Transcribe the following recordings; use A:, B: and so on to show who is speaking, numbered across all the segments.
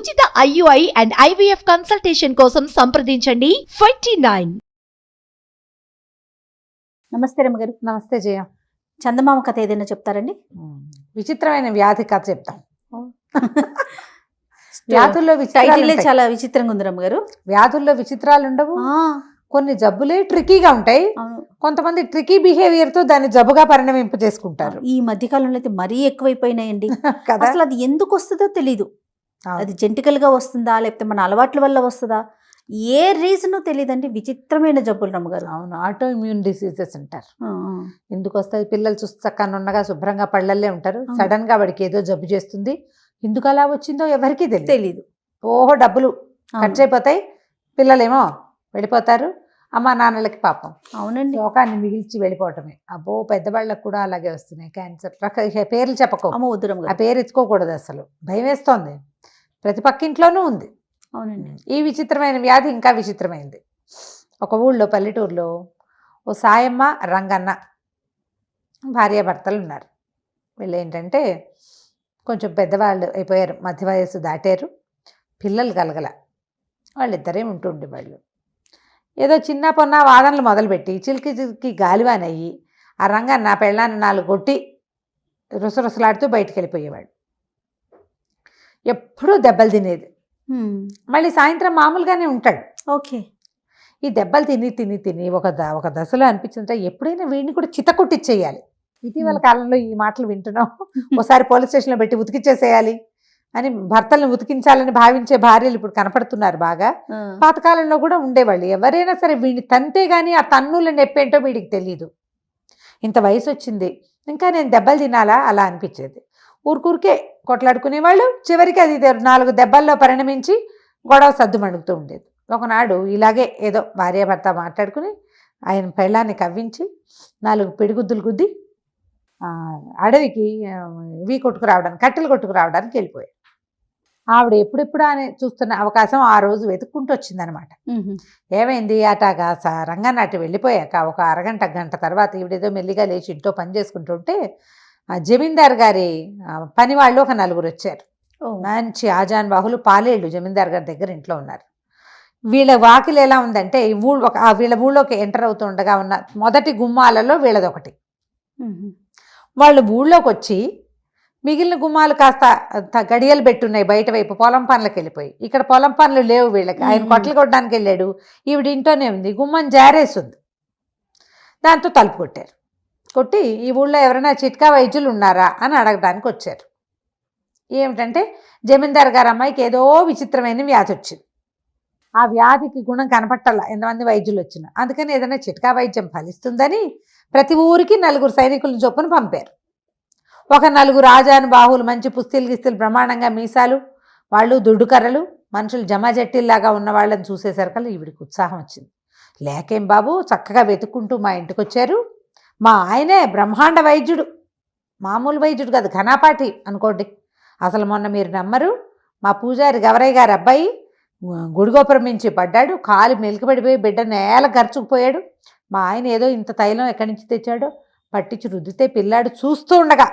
A: ఉచిత IUI and IVF consultation కోసం సంప్రదించండి 29.
B: నమస్తే రమ్మగారు.
C: నమస్తే జయ.
B: చందమామ కథ ఏదైనా చెప్తారండి?
C: విచిత్రమైన వ్యాధి కథ చెప్తాం. వ్యాధుల్లో
B: టైటిలే చాలా విచిత్రంగా ఉంది రమ్మగారు.
C: వ్యాధుల్లో విచిత్రాలు ఉండవు. కొన్ని జబ్బులే ట్రికీగా ఉంటాయి. కొంతమంది ట్రికీ బిహేవియర్ తో దాన్ని జబ్బుగా పరిణమింప చేసుకుంటారు.
B: ఈ మధ్య కాలంలో అయితే మరీ ఎక్కువైపోయినాయండి. అసలు అది ఎందుకు వస్తుందో తెలీదు. అది జెంటికల్ గా వస్తుందా లేకపోతే మన అలవాట్ల వల్ల వస్తుందా, ఏ రీజన్ తెలియదండి. విచిత్రమైన జబ్బులు రమ్మగారు.
C: అవును, ఆటో ఇమ్యూన్ డిసీజెస్ అంటారు. ఎందుకు వస్తుంది? పిల్లలు చక్కగా శుభ్రంగా పళ్ళల్లే ఉంటారు. సడన్ గా వాడికి ఏదో జబ్బు చేస్తుంది. ఎందుకు అలా వచ్చిందో ఎవరికీ తెలియదు. ఓహో, డబ్బులు ఖర్చు అయిపోతాయి, పిల్లలేమో వెళ్ళిపోతారు, అమ్మ నాన్నలకి పాపం.
B: అవునండి,
C: లోకాన్ని మిగిల్చి వెళ్ళిపోవటమే. అబ్బో, పెద్దవాళ్ళకు కూడా అలాగే వస్తున్నాయి క్యాన్సర్. పేర్లు చెప్పకో, ఆ పేరు ఎత్తుకోకూడదు. అసలు భయం వేస్తోంది. ప్రతి పక్కింట్లోనూ ఉంది.
B: అవునండి.
C: ఈ విచిత్రమైన వ్యాధి ఇంకా విచిత్రమైంది. ఒక ఊళ్ళో, పల్లెటూరులో ఓ సాయమ్మ, రంగన్న భార్యాభర్తలు ఉన్నారు. వీళ్ళు ఏంటంటే కొంచెం పెద్దవాళ్ళు అయిపోయారు, మధ్య వయస్సు దాటారు, పిల్లలు కలగల. వాళ్ళిద్దరే ఉంటుండేవాళ్ళు. ఏదో చిన్న పొన్న వాదనలు మొదలుపెట్టి చిలికి గాలివానయ్యి ఆ రంగన్న పెళ్ళాన్ని 4 కొట్టి రుసరుసలాడుతూ బయటికి వెళ్ళిపోయేవాడు. ఎప్పుడూ దెబ్బలు తినేది. మళ్ళీ సాయంత్రం మామూలుగానే ఉంటాడు.
B: ఓకే.
C: ఈ దెబ్బలు తిని ఒక దశలో అనిపించిందంటే ఎప్పుడైనా వీడిని కూడా చితకొట్టిచ్చేయాలి. ఇటీవల కాలంలో ఈ మాటలు వింటున్నాం. ఒకసారి పోలీస్ స్టేషన్లో పెట్టి ఉతికిచ్చేసేయాలి అని భర్తలను ఉతికించాలని భావించే భార్యలు ఇప్పుడు కనపడుతున్నారు బాగా. పాతకాలంలో కూడా ఉండేవాళ్ళు. ఎవరైనా సరే వీడిని తంతే గానీ ఆ తన్నుల నొప్పేంటో వీడికి తెలియదు. ఇంత వయసు వచ్చింది, ఇంకా నేను దెబ్బలు తినాలా అలా అనిపించేది. ఊరికే కొట్లాడుకునేవాళ్ళు. చివరికి అది 4 దెబ్బల్లో పరిణమించి గొడవ సద్దుమణుగుతూ ఉండేది. ఒకనాడు ఇలాగే ఏదో భార్యాభర్త మాట్లాడుకుని ఆయన పెళ్ళాన్ని కవ్వించి 4 పిడిగుద్దులు గుద్ది అడవికి కట్టెలు కొట్టుకురావడానికి వెళ్ళిపోయాడు. ఆవిడ ఎప్పుడెప్పుడు అని చూస్తున్న అవకాశం ఆ రోజు వెతుక్కుంటూ వచ్చిందనమాట. ఏమైంది? అటాగా రంగన్న అటు వెళ్ళిపోయాక ఒక అరగంట గంట తర్వాత ఈవిడేదో మెల్లిగా లేచి ఇంట్లో పని చేసుకుంటుంటే జమీందార్ గారి పని వాళ్ళు ఒక 4 వచ్చారు. మంచి ఆజాన్ బాహులు, పాలేళ్ళు జమీందార్ గారి దగ్గర ఇంట్లో ఉన్నారు. వీళ్ళ వాకిలు ఎలా ఉందంటే వీళ్ళ ఊళ్ళోకి ఎంటర్ అవుతూ ఉండగా ఉన్న మొదటి గుమ్మాలలో వీళ్ళదొకటి. వాళ్ళు ఊళ్ళోకి వచ్చి మిగిలిన గుమ్మాలు కాస్త గడియలు పెట్టున్నాయి బయట వైపు. పొలం పనులకు వెళ్ళిపోయి, ఇక్కడ పొలం పనులు లేవు వీళ్ళకి. ఆయన కొట్టలు కొట్టడానికి వెళ్ళాడు, ఈవిడ ఇంట్లోనే ఉంది. గుమ్మం జారేస్తుంది. దాంతో తలుపు కొట్టారు. కొట్టి ఈ ఊళ్ళో ఎవరైనా చిట్కా వైద్యులు ఉన్నారా అని అడగడానికి వచ్చారు. ఏమిటంటే జమీందార్ గారి అమ్మాయికి ఏదో విచిత్రమైన వ్యాధి వచ్చింది. ఆ వ్యాధికి గుణం కనపట్టాల ఎంతమంది వైద్యులు వచ్చినా. అందుకని ఏదైనా చిట్కా వైద్యం ఫలిస్తుందని ప్రతి ఊరికి 4 సైనికులను చొప్పున పంపారు. ఒక 4 ఆజాను బాహువులు, మంచి పుస్తీలు గిస్తీలు, బ్రహ్మాండంగా మీసాలు, వాళ్ళు దుడ్డుకర్రలు, మనుషులు జమాజట్టిల్లాగా ఉన్న వాళ్ళని చూసేసరికల్లా ఈవిడికి ఉత్సాహం వచ్చింది. లేకేం బాబు, చక్కగా వెతుక్కుంటూ మా ఇంటికి వచ్చారు. మా ఆయనే బ్రహ్మాండ వైద్యుడు, మామూలు వైద్యుడు కాదు, ఘనాపాటి అనుకోండి. అసలు మొన్న మీరు నమ్మరు, మా పూజారి గవరయ్య గారి అబ్బాయి గుడిగోపురం నుంచి పడ్డాడు, కాలు మెలికబడిపోయి బిడ్డ నేల గరుచుకుపోయాడు. మా ఆయన ఏదో ఇంత తైలం ఎక్కడి నుంచి తెచ్చాడో పట్టించి రుద్దితే పిల్లాడు చూస్తూ ఉండగా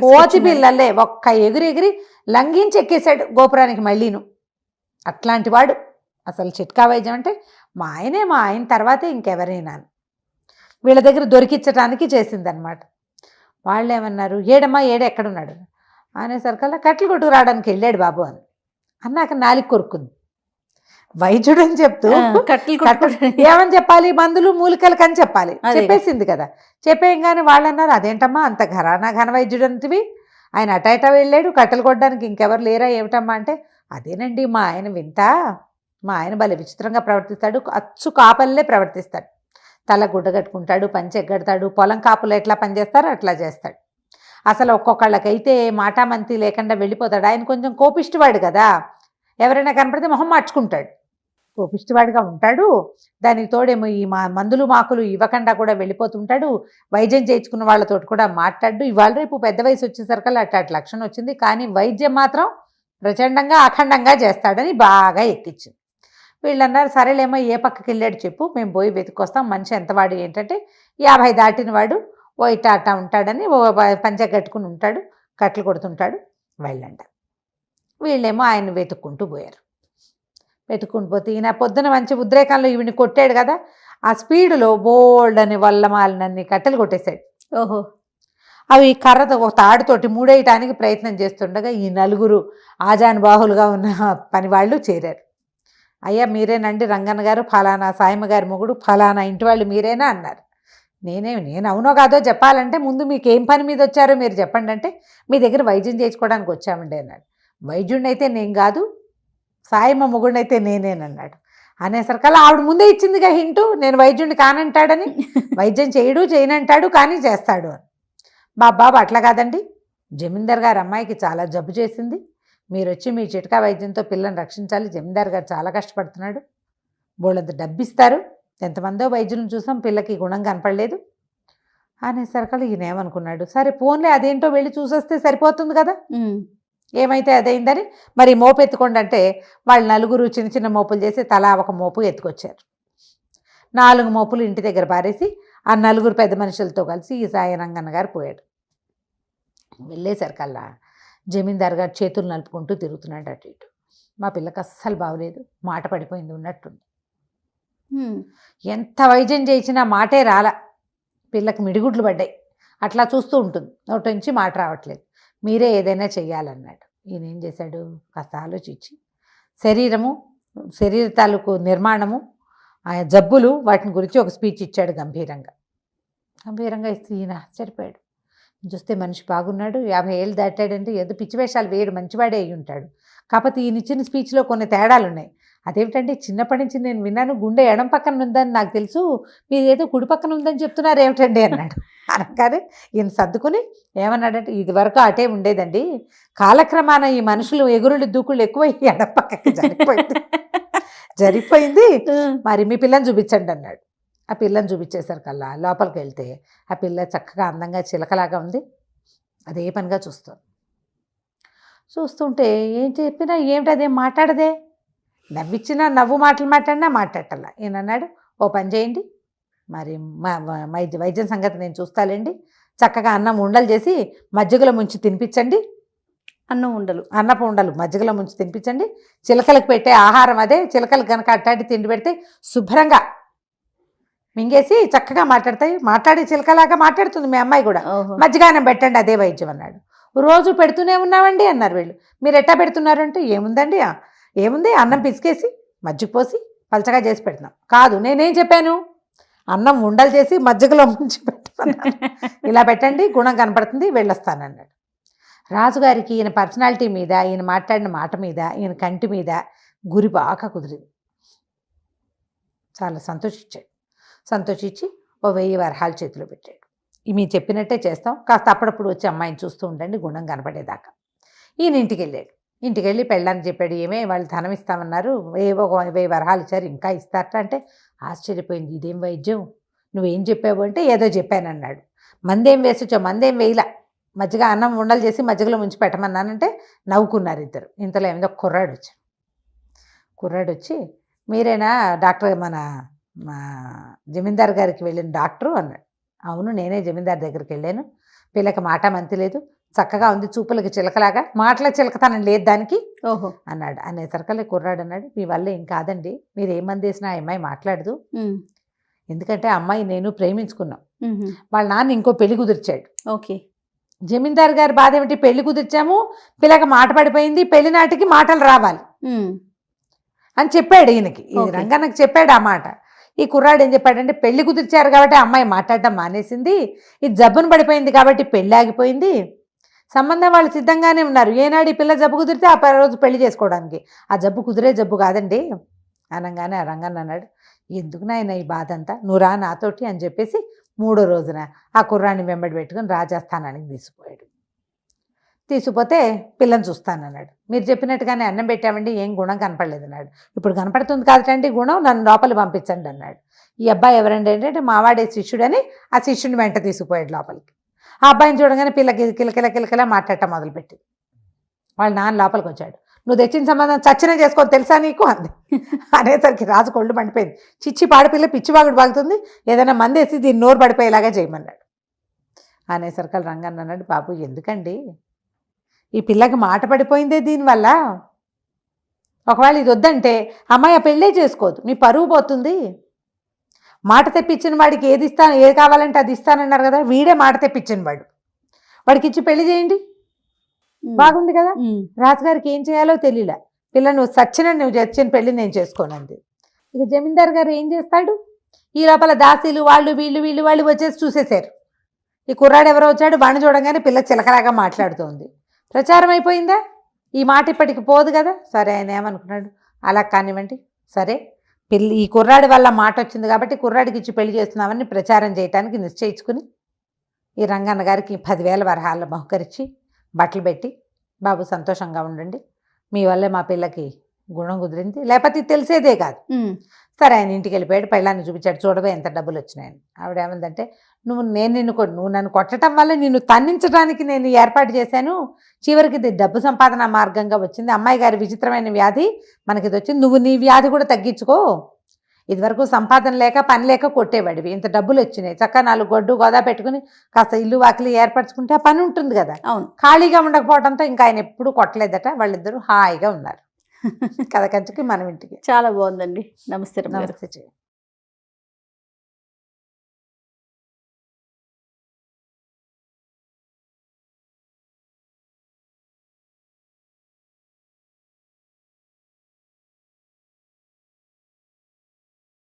C: కోతి పిల్లలే ఒక్క ఎగిరి లంఘించి ఎక్కేశాడు గోపురానికి మళ్ళీను. అట్లాంటి వాడు. అసలు చిట్కా వైద్యం అంటే మా ఆయన తర్వాతే ఇంకెవరైనా వీళ్ళ దగ్గర దొరికించడానికి చేసిందనమాట. వాళ్ళు ఏమన్నారు, ఏడమ్మా ఎక్కడున్నాడు అనేసరికల్లా కట్టెలు కొట్టుకు రావడానికి వెళ్ళాడు బాబు అని అన్నాక నాలిక కొరుక్కుంది. వైద్యుడు అని చెప్తూ ఏమని చెప్పాలి, మందులు మూలికలకు అని చెప్పాలి. చెప్పేసింది కదా. చెప్పేయంగానే వాళ్ళు అన్నారు, అదేంటమ్మా అంత ఘన వైద్యుడు అంటివి, ఆయన అటైట వెళ్ళాడు, కట్టెలు కొట్టడానికి ఇంకెవరు లేరా ఏమిటమ్మా అంటే, అదేనండి మా ఆయన వింత, మా ఆయన భలే విచిత్రంగా ప్రవర్తిస్తాడు, అచ్చు కాపల్లే ప్రవర్తిస్తాడు, తల గుడ్డ కట్టుకుంటాడు, పంచె ఎగ్గడతాడు, పొలం కాపులు ఎట్లా పనిచేస్తారో అట్లా చేస్తాడు. అసలు ఒక్కొక్కళ్ళకైతే మాటామంతి లేకుండా వెళ్ళిపోతాడు. ఆయన కొంచెం కోపిష్టివాడు కదా, ఎవరైనా కనపడితే మొహం మార్చుకుంటాడు, కోపిష్టివాడిగా ఉంటాడు. దానికి తోడేమో ఈ మందులు మాకులు ఇవ్వకుండా కూడా వెళ్ళిపోతుంటాడు. వైద్యం చేయించుకున్న వాళ్ళతో కూడా మాట్లాడు. ఇవాళ రేపు పెద్ద వయసు వచ్చేసరికల్లా అట్లాంటి లక్షణం వచ్చింది. కానీ వైద్యం మాత్రం ప్రచండంగా అఖండంగా చేస్తాడని బాగా ఎక్కించింది. వీళ్ళు అన్నారు, సరేలేమో ఏ పక్కకి వెళ్ళాడు చెప్పు, మేము పోయి వెతుక్కొస్తాం. మనిషి ఎంతవాడు ఏంటంటే 50 దాటిన వాడు, ఓ ఇట్టా ఉంటాడని, ఓ పంచె కట్టుకుని ఉంటాడు, కట్టెలు కొడుతుంటాడు, వెళ్ళండి. వీళ్ళేమో ఆయన వెతుక్కుంటూ పోయారు. వెతుక్కుంటూ పోతే ఈయన పొద్దున మంచి ఉద్రేకంలో ఈవిని కొట్టాడు కదా, ఆ స్పీడులో బోల్డ్ అని వల్లమాలనన్ని కట్టెలు కొట్టేశాడు.
B: ఓహో.
C: అవి కర్రతో ఒక తాడుతోటి మూడేయటానికి ప్రయత్నం చేస్తుండగా ఈ నలుగురు ఆజానుబాహులుగా ఉన్న పని వాళ్ళు చేరారు. అయ్యా మీరేనండి రంగన్న గారు, ఫలానా సాయమ్మ గారి మొగుడు, ఫలానా ఇంటి వాళ్ళు మీరేనా అన్నారు. నేను అవునో కాదో చెప్పాలంటే ముందు మీకు ఏం పని మీద వచ్చారో మీరు చెప్పండి అంటే, మీ దగ్గర వైద్యం చేయించుకోవడానికి వచ్చామండి అన్నాడు. వైద్యుడిని అయితే నేను కాదు, సాయమ్మ మొగుడిని అయితే నేనేనన్నాడు. అనేసరికల్లా ఆవిడ ముందే ఇచ్చిందిగా హింటు, నేను వైద్యుడిని కానంటాడని. వైద్యం చేయనంటాడు కానీ చేస్తాడు అని. బాబు అట్లా కాదండి, జమీందార్ గారు అమ్మాయికి చాలా జబ్బు చేసింది, మీరు వచ్చి మీ చిట్కా వైద్యంతో పిల్లని రక్షించాలి, జమీందార్ గారు చాలా కష్టపడుతున్నాడు, బోళ్ళంత డబ్బిస్తారు, ఎంతమందో వైద్యులను చూసాం, పిల్లకి గుణం కనపడలేదు అనేసరికల్లా ఈయన ఏమనుకున్నాడు, సరే ఫోన్లే అదేంటో వెళ్ళి చూసొస్తే సరిపోతుంది కదా, ఏమైతే అదైందని మరి మోపు ఎత్తుకోండి అంటే వాళ్ళు నలుగురు చిన్న చిన్న మోపులు చేసి తలా ఒక మోపు ఎత్తుకొచ్చారు. 4 మోపులు ఇంటి దగ్గర పారేసి ఆ నలుగురు పెద్ద మనుషులతో కలిసి ఈ సాయి రంగన్న గారు పోయాడు. వెళ్ళేసరికల్లా జమీందార్ గారు చేతులు నలుపుకుంటూ తిరుగుతున్నాడు అటు ఇటు. మా పిల్లకి అస్సలు బాగలేదు, మాట పడిపోయింది ఉన్నట్టుంది. ఎంత వైద్యం చేసినా మాటే రాలా, పిల్లకి మిడిగుడ్లు పడ్డాయి, అట్లా చూస్తూ ఉంటుంది, నోటి నుంచి మాట రావట్లేదు, మీరే ఏదైనా చెయ్యాలన్నాడు. ఈయన ఏం చేశాడు, కాస్త ఆలోచించి శరీర తాలూకు నిర్మాణము, ఆ జబ్బులు, వాటిని గురించి ఒక స్పీచ్ ఇచ్చాడు గంభీరంగా ఇస్తే ఈయన ఆశ్చర్యపోయాడు. చూస్తే మనిషి బాగున్నాడు, 50 ఏళ్ళు దాటాడంటే ఏదో పిచ్చి వేషాలు వేయడు, మంచివాడే అయి ఉంటాడు. కాకపోతే ఈయన ఇచ్చిన స్పీచ్లో కొన్ని తేడాలు ఉన్నాయి. అదేమిటంటే చిన్నప్పటి నుంచి నేను విన్నాను గుండె ఎడం పక్కన ఉందని నాకు తెలుసు, మీరు ఏదో కుడి పక్కన ఉందని చెప్తున్నారు ఏమిటండి అన్నాడు. అనగానే ఈయన సర్దుకుని ఏమన్నాడంటే, ఇది వరకు అటే ఉండేదండి, కాలక్రమాన ఈ మనుషులు ఎగురులు దూకుళ్ళు ఎక్కువ ఎడం పక్కకి జరిగిపోయింది, మరి మీ పిల్లని చూపించండి అన్నాడు. ఆ పిల్లని చూపించేసరికల్లా లోపలికి వెళ్తే ఆ పిల్ల చక్కగా అందంగా చిలకలాగా ఉంది, అదే పనిగా చూస్తుంటే ఏం చెప్పినా ఏమిటి అదేం మాట్లాడదే, నవ్విచ్చినా నవ్వు మాటలు మాట్లాడినా మాట్లాడటల్లా. ఈయన అన్నాడు, ఓ పని చేయండి, మరి వైద్యం సంగతి నేను చూస్తాలేండి, చక్కగా అన్నం ఉండలు చేసి మజ్జిగలో ముంచి తినిపించండి, అన్నపు ఉండలు మజ్జిగలో ముంచి తినిపించండి, చిలకలకు పెట్టే ఆహారం అదే, చిలకలకు కనుక అట్టాటి తిండి పెడితే శుభ్రంగా మింగేసి చక్కగా మాట్లాడి చిలకలాగా మాట్లాడుతుంది మీ అమ్మాయి కూడా, మజ్జిగానం పెట్టండి, అదే వైద్యం అన్నాడు. రోజు పెడుతూనే ఉన్నామండి అన్నారు వీళ్ళు. మీరు ఎట్టా పెడుతున్నారు అంటే, ఏముంది అన్నం పిసికేసి మజ్జిగ పోసి పలచగా చేసి పెడుతున్నాం. కాదు, నేనేం చెప్పాను, అన్నం ఉండలు చేసి మజ్జిగలో ముంచి పెట్టమన్నాను, ఇలా పెట్టండి గుణం కనపడుతుంది, వెళ్ళొస్తానన్నాడు. రాజుగారికి ఈయన పర్సనాలిటీ మీద, ఈయన మాట్లాడిన మాట మీద, ఈయన కంటి మీద గురి బాగా కుదిరింది. చాలా సంతోషించి ఓ 1000 వరహాలు చేతిలో పెట్టాడు. మీరు చెప్పినట్టే చేస్తాం, కాస్త అప్పుడప్పుడు వచ్చి అమ్మాయిని చూస్తూ ఉండండి గుణం కనపడేదాకా. ఈయన ఇంటికి వెళ్ళి పెళ్ళానికి చెప్పాడు, వాళ్ళు ధనం ఇస్తామన్నారు, ఏవో 1000 వరహాలు ఇచ్చారు, ఇంకా ఇస్తారట అంటే ఆశ్చర్యపోయింది. ఇదేం వైద్యం, నువ్వేం చెప్పావు అంటే ఏదో చెప్పానన్నాడు. మందేం వేసొచ్చావు, మందేం వేయలా, మజ్జిగ అన్నం ఉండలు చేసి మజ్జిగలో ముంచి పెట్టమన్నానంటే నవ్వుకున్నారు ఇద్దరు. ఇంతలో ఏమిదో కుర్రాడు వచ్చి మీరేనా డాక్టర్, మా జమీందార్ గారికి వెళ్ళిన డాక్టరు అన్నాడు. అవును, నేనే జమీందార్ దగ్గరికి వెళ్ళాను, పిల్లకి మాట మంతి లేదు, చక్కగా ఉంది, చూపులకి చిలకలాగా, మాటల చిలకతనం లేదు దానికి అన్నాడు. అనేసరికల్లా కుర్రాడు అన్నాడు, మీ వల్ల ఏం కాదండి, మీరు ఏ మంది వేసినా ఆ అమ్మాయి మాట్లాడదు, ఎందుకంటే అమ్మాయి నేను ప్రేమించుకున్నాం, వాళ్ళ నాన్న ఇంకో పెళ్లి కుదిర్చాడు. జమీందార్ గారి బాధ ఏమిటి, పెళ్లి కుదిర్చాము, పిల్లకి మాట పడిపోయింది, పెళ్లి నాటికి మాటలు రావాలి అని చెప్పాడు ఈయనకి. ఈ రంగన్నకి చెప్పాడు ఆ మాట. ఈ కుర్రాడు ఏం చెప్పాడంటే, పెళ్లి కుదిర్చారు కాబట్టి అమ్మాయి మాట్లాడటం మానేసింది, ఇది జబ్బును పడిపోయింది కాబట్టి పెళ్ళి ఆగిపోయింది, సంబంధం వాళ్ళు సిద్ధంగానే ఉన్నారు, ఏనాడు ఈ పిల్ల జబ్బు కుదిరితే ఆ రోజు పెళ్లి చేసుకోవడానికి, ఆ జబ్బు కుదిరే జబ్బు కాదండి అనగానే ఆ రంగన్న అన్నాడు, ఎందుకు నాయన ఈ బాధ అంతా, నువ్వు రా నాతోటి అని చెప్పేసి 3వ రోజున ఆ కుర్రాన్ని వెంబడి పెట్టుకుని రాజస్థానానికి తీసుకుపోతే పిల్లని చూస్తానన్నాడు. మీరు చెప్పినట్టుగానే అన్నం పెట్టామండి, ఏం గుణం కనపడలేదు అన్నాడు. ఇప్పుడు కనపడుతుంది కాదండి గుణం, నన్ను లోపల పంపించండి అన్నాడు. ఈ అబ్బాయి ఎవరండి అంటే మావాడే శిష్యుడని ఆ శిష్యుని వెంట తీసుకుపోయాడు లోపలికి. ఆ అబ్బాయిని చూడగానే పిల్లకి కిలకిల మాట్లాడటం మొదలుపెట్టి వాళ్ళ నాన్న లోపలికి వచ్చాడు. నువ్వు తెచ్చిన సంబంధం చచ్చిన చేసుకోని తెలుసా నీకు అంది. అనేసరికి రాజు కొళ్ళు మండిపోయింది. చిచ్చి పాడపిల్ల పిచ్చివాగుడు బాగుతుంది, ఏదైనా మందేసి దీన్ని నోరు పడిపోయేలాగా చేయమన్నాడు. అనేసరికి రంగన్న అన్నాడు, బాబు ఎందుకండి ఈ పిల్లకి మాట పడిపోయిందే దీనివల్ల. ఒకవేళ ఇది వద్దంటే అమ్మాయి ఆ పెళ్ళే చేసుకోదు, నీ పరువు పోతుంది. మాట తెప్పించిన వాడికి ఏది కావాలంటే అది ఇస్తానన్నారు కదా, వీడే మాట తెప్పించిన వాడు, వాడికి ఇచ్చి పెళ్లి చేయండి, బాగుంది కదా. రాజుగారికి ఏం చేయాలో తెలియలే. పిల్ల నువ్వు నువ్వు చచ్చిన పెళ్లి నేను చేసుకోనంది. ఇక జమీందార్ గారు ఏం చేస్తాడు, ఈ లోపల దాసీలు వాళ్ళు వీళ్ళు వచ్చేసి చూసేశారు. ఈ కుర్రాడు ఎవరో వచ్చాడు, వాడిని చూడగానే పిల్ల చిలకలాగా మాట్లాడుతోంది. ప్రచారం అయిపోయిందా, ఈ మాట ఇప్పటికి పోదు కదా. సరే ఆయన ఏమనుకున్నాడు, అలా కానివ్వండి, సరే ఈ కుర్రాడి వల్ల మాట వచ్చింది కాబట్టి కుర్రాడికి ఇచ్చి పెళ్లి చేస్తున్నామని ప్రచారం చేయడానికి నిశ్చయించుకుని ఈ రంగన్న గారికి 10,000 వరహాలు బహుకరించి బట్టలు పెట్టి, బాబు సంతోషంగా ఉండండి, మీ వల్లే మా పిల్లకి గుణం కుదిరింది, లేకపోతే ఇది తెలిసేదే కాదు. సరే ఆయన ఇంటికి వెళ్ళిపోయాడు, పెళ్ళాన్ని చూపించాడు, చూడవే ఎంత డబ్బులు వచ్చినాయని. ఆవిడ ఏమందంటే, నువ్వు నన్ను కొట్టడం వల్ల నిన్ను తన్నించడానికి నేను ఏర్పాటు చేశాను, చివరికి ఇది డబ్బు సంపాదన మార్గంగా వచ్చింది, అమ్మాయి గారి విచిత్రమైన వ్యాధి మనకి ఇది వచ్చింది, నువ్వు నీ వ్యాధి కూడా తగ్గించుకో. ఇదివరకు సంపాదన లేక పని లేక కొట్టేవాడివి, ఇంత డబ్బులు వచ్చినాయి, చక్కగా 4 గొడ్డు గోదా పెట్టుకుని కాస్త ఇల్లు వాకిలి ఏర్పరచుకుంటే ఆ పని ఉంటుంది కదా.
B: అవును,
C: ఖాళీగా ఉండకపోవడంతో ఇంకా ఆయన ఎప్పుడూ కొట్టలేదట. వాళ్ళిద్దరూ హాయిగా ఉన్నారు. కథ కంచుకి మనం ఇంటికి.
B: చాలా బాగుందండి. నమస్తే.
C: నమస్తే.